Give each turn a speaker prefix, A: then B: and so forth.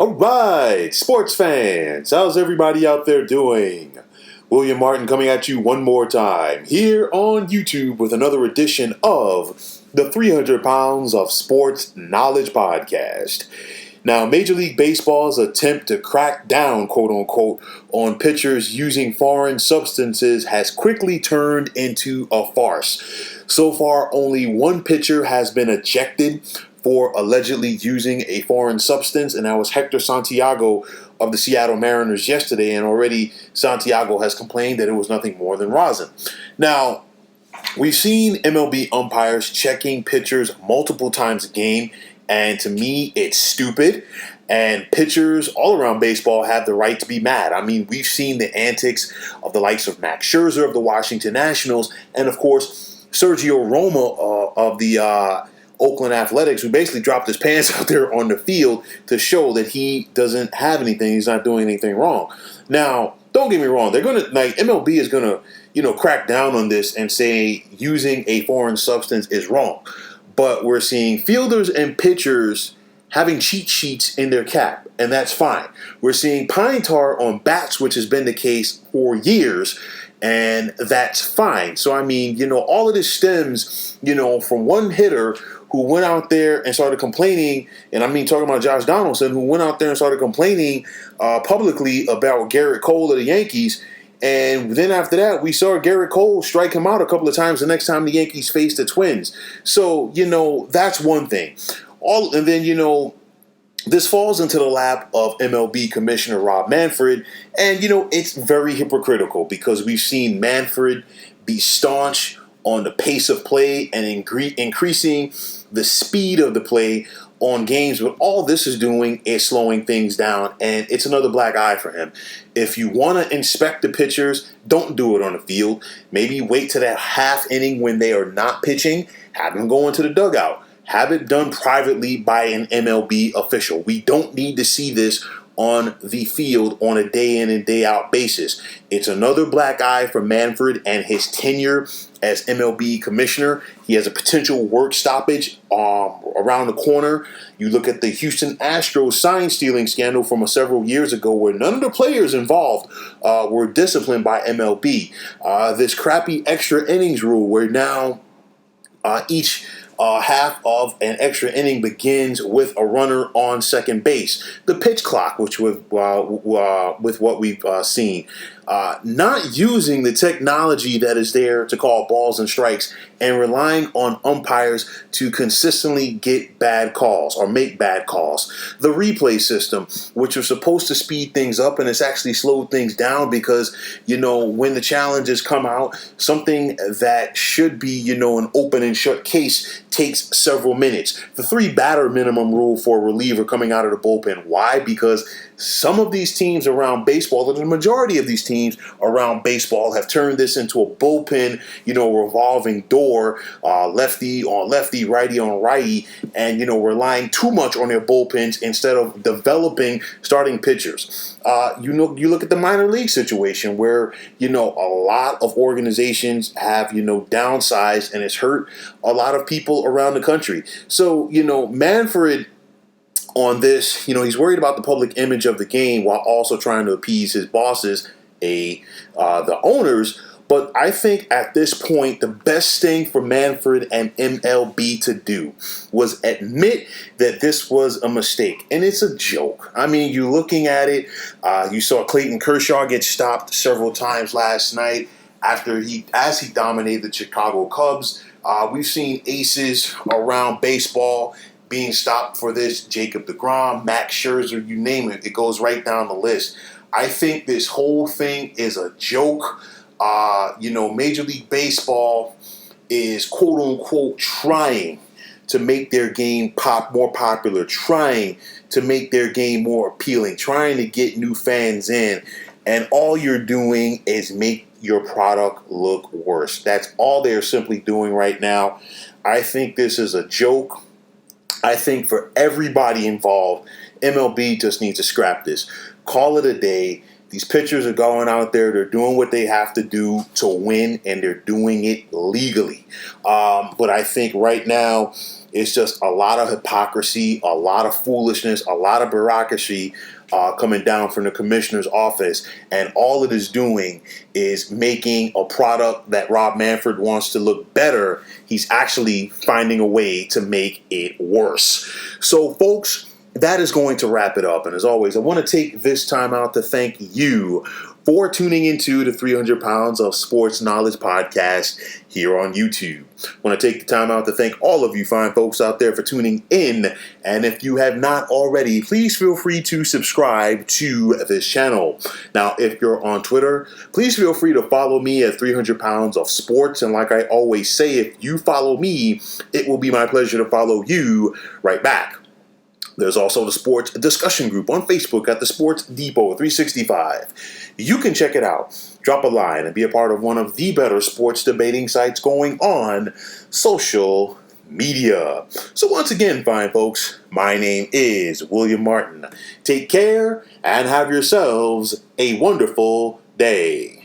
A: All right, sports fans, how's everybody out there doing? William Martin coming at you one more time here on YouTube with another edition of the 300 Pounds of Sports Knowledge Podcast. Now, Major League Baseball's attempt to crack down, quote unquote, on pitchers using foreign substances has quickly turned into a farce. So far, only one pitcher has been ejected for allegedly using a foreign substance, and that was Hector Santiago of the Seattle Mariners yesterday, and already Santiago has complained that it was nothing more than rosin. Now, we've seen MLB umpires checking pitchers multiple times a game, and to me, it's stupid. And pitchers all around baseball have the right to be mad. I mean, we've seen the antics of the likes of Max Scherzer of the Washington Nationals, and of course, Sergio Romo of the Oakland Athletics, who basically dropped his pants out there on the field to show that he doesn't have anything, he's not doing anything wrong. Now, don't get me wrong, they're gonna MLB is gonna, crack down on this and say using a foreign substance is wrong. But we're seeing fielders and pitchers having cheat sheets in their cap, and that's fine. We're seeing pine tar on bats, which has been the case for years, and that's fine. So, I mean, all of this stems, from one hitter who went out there and started complaining, and I mean talking about Josh Donaldson, who went out there and started complaining publicly about Garrett Cole of the Yankees. And then after that, we saw Garrett Cole strike him out a couple of times the next time the Yankees faced the Twins. So, that's one thing. And then, this falls into the lap of MLB Commissioner Rob Manfred. And, it's very hypocritical because we've seen Manfred be staunch on the pace of play and increasing the speed of the play on games, but all this is doing is slowing things down, and it's another black eye for him. If you want to inspect the pitchers, don't do it on the field. Maybe wait to that half inning when they are not pitching, have them go into the dugout. Have it done privately by an MLB official. We don't need to see this on the field on a day in and day out basis. It's another black eye for Manfred and his tenure as MLB commissioner. He has a potential work stoppage around the corner. You look at the Houston Astros sign stealing scandal from several years ago where none of the players involved were disciplined by MLB. This crappy extra innings rule where now each half of an extra inning begins with a runner on second base. The pitch clock, which with what we've seen. Not using the technology that is there to call balls and strikes and relying on umpires to consistently get bad calls or make bad calls. The replay system, which was supposed to speed things up, and it's actually slowed things down because, when the challenges come out, something that should be, an open and shut case takes several minutes. The 3-batter minimum rule for a reliever coming out of the bullpen. Why? Because some of these teams around baseball, the majority of these teams around baseball have turned this into a bullpen, revolving door, lefty on lefty, righty on righty, and, relying too much on their bullpens instead of developing starting pitchers. You look at the minor league situation where, a lot of organizations have, downsized, and it's hurt a lot of people around the country. So, Manfred on this, he's worried about the public image of the game while also trying to appease his bosses, the owners. But I think at this point, the best thing for Manfred and MLB to do was admit that this was a mistake. And it's a joke. I mean, you're looking at it. You saw Clayton Kershaw get stopped several times last night as he dominated the Chicago Cubs. We've seen aces around baseball being stopped for this. Jacob deGrom, Max Scherzer, you name it. It goes right down the list. I think this whole thing is a joke. Major League Baseball is quote-unquote trying to make their game more popular, trying to make their game more appealing, trying to get new fans in. And all you're doing is make your product look worse. That's all they're simply doing right now. I think this is a joke. I think for everybody involved, MLB just needs to scrap this. Call it a day. These pitchers are going out there. They're doing what they have to do to win, and they're doing it legally. But I think right now, It's just a lot of hypocrisy, a lot of foolishness, a lot of bureaucracy coming down from the commissioner's office. And all it is doing is making a product that Rob Manfred wants to look better. He's actually finding a way to make it worse. So, folks, that is going to wrap it up. And as always, I want to take this time out to thank you for tuning into the 300 Pounds of Sports Knowledge podcast here on YouTube. I want to take the time out to thank all of you fine folks out there for tuning in. And if you have not already, please feel free to subscribe to this channel. Now, if you're on Twitter, please feel free to follow me at 300 Pounds of Sports. And like I always say, if you follow me, it will be my pleasure to follow you right back. There's also the sports discussion group on Facebook at the Sports Depot 365. You can check it out, drop a line, and be a part of one of the better sports debating sites going on social media. So once again, fine folks, my name is William Martin. Take care and have yourselves a wonderful day.